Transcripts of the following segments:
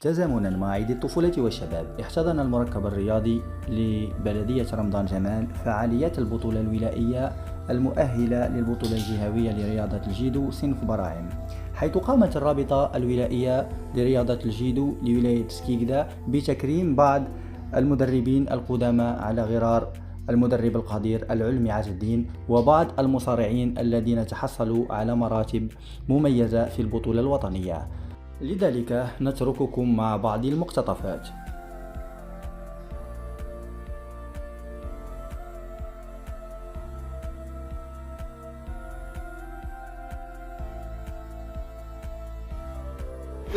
تزامنا مع عيد الطفولة والشباب، احتضن المركب الرياضي لبلدية رمضان جمال فعاليات البطولة الولائية المؤهلة للبطولة الجهوية لرياضة الجيدو صنف براعم، حيث قامت الرابطة الولائية لرياضة الجيدو لولاية سكيكدا بتكريم بعض المدربين القدامى على غرار المدرب القدير العلمي عز الدين وبعض المصارعين الذين تحصلوا على مراتب مميزة في البطولة الوطنية. لذلك نترككم مع بعض المقتطفات.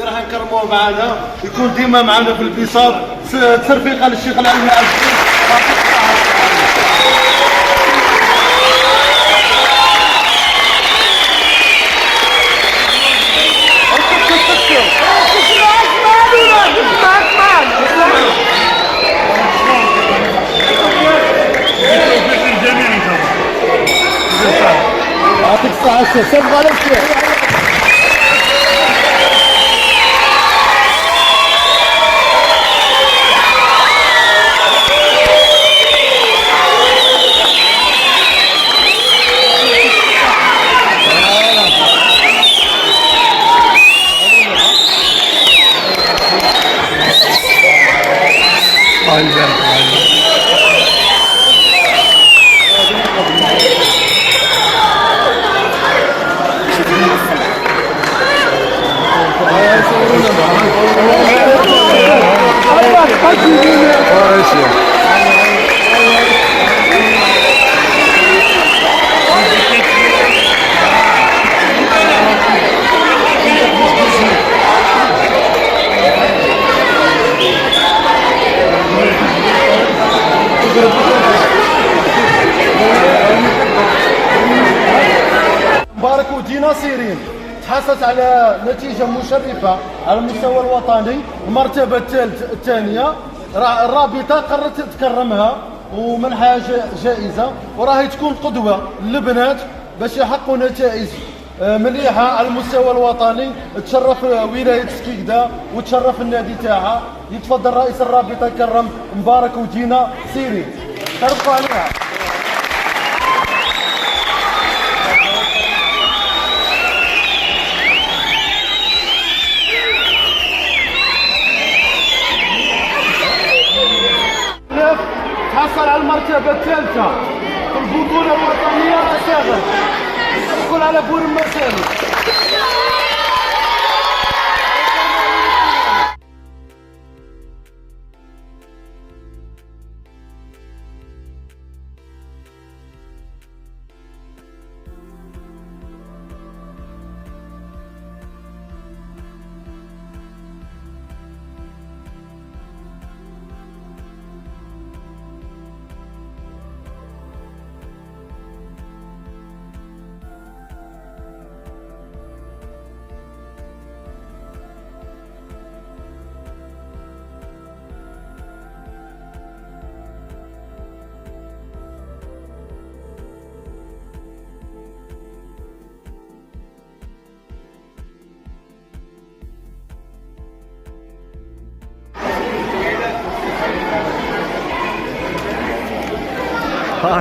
راح نكرموه معنا، يكون ديما معنا في البساط، ترفيقا للشيخ العلمي عز الدين. يعطيك الصحة الشيخ، سلم على الشيخ. مبارك وجينا سيرين، تحصلت على نتيجة مشرفة على المستوى الوطني، المرتبة الثانية. الرابطة قررت تكرمها ومنحها جائزة، وراهي تكون قدوة للبنات باش يحققوا نتائج مليحة على المستوى الوطني، تشرف ولاية سكيكدا وتشرف النادي تاعها. يتفضل رئيس الرابطة يكرم مبارك وجينا سيرين، ترفقوا عليها. تحصل على المرتبة الثالثة في البطولة الوطنية صغر، يقول على بور المسالي.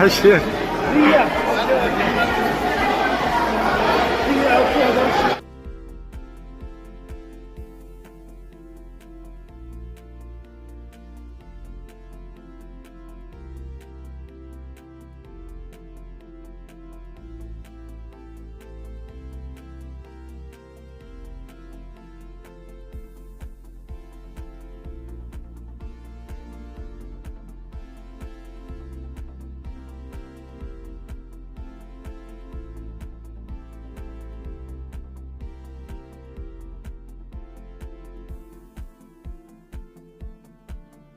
شيخ